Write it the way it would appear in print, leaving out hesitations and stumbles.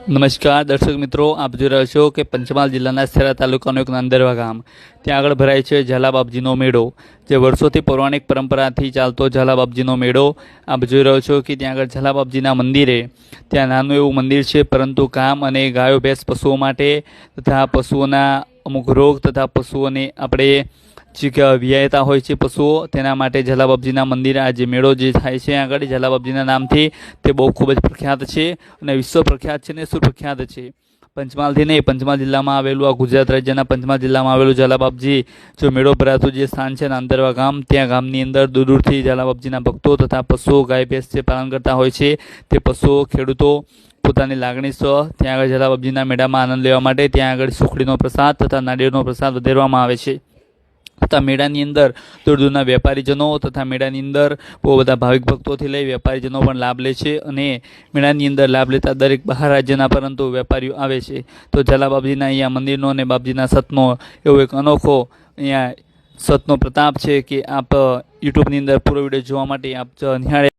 નમસ્કાર દર્શક મિત્રો, આપ જોઈ રહ્યા છો કે પંચમહાલ જિલ્લાના થરા તાલુકાનું એક નાંદરવા ગામ, ત્યાં આગળ ભરાય છે ઝાલાબાપજીનો મેળો, જે વર્ષોથી પૌરાણિક પરંપરાથી ચાલતો ઝાલાબાપજીનો મેળો આપ જોઈ રહ્યો છો કે ત્યાં આગળ ઝાલાબાપજીના મંદિરે ત્યાં નાનું એવું મંદિર છે, પરંતુ ગામ અને ગાયો ભેંસ પશુઓ માટે તથા પશુઓના અમુક રોગ તથા પશુઓને આપણે જે વિયાયતા હોય છે પશુઓ, તેના માટે ઝાલાબાપજીના મંદિર આ જે મેળો જે થાય છે આગળ ઝાલાબાપજીના નામથી તે બહુ ખૂબ જ પ્રખ્યાત છે અને વિશ્વ પ્રખ્યાત છે અને સુપ્રખ્યાત છે. પંચમહાલથી નહીં, પંચમહાલ જિલ્લામાં આવેલું આ ગુજરાત રાજ્યના પંચમહાલ જિલ્લામાં આવેલું ઝાલાબાપજી જો મેળો ભરાતું જે સ્થાન છે નાંદરવા ગામ, ત્યાં ગામની અંદર દૂર દૂરથી ઝાલાબાપજીના ભક્તો તથા પશુઓ ગાય ભેંસ જે પાલન કરતા હોય છે તે પશુઓ ખેડૂતો પોતાની લાગણી સહ ત્યાં આગળ ઝાલાબાપજીના મેળામાં આનંદ લેવા માટે ત્યાં આગળ સુખડીનો પ્રસાદ તથા નાળિયેરનો પ્રસાદ વધારવામાં આવે છે. તથા મેળાની અંદર દૂર દૂરના વેપારીજનો તથા મેળાની અંદર બહુ બધા ભાવિક ભક્તોથી લઈ વેપારીજનો પણ લાભ લે છે અને મેળાની અંદર લાભ લેતા દરેક બહાર રાજ્યના પરંતુ વેપારીઓ આવે છે. તો ઝાલાબાપજીના અહીંયા મંદિરનો અને બાપજીના સતનો એવો એક અનોખો અહીંયા સતનો પ્રતાપ છે કે આપ યુટ્યુબની અંદર પૂરો વિડીયો જોવા માટે આપ નિહાળે.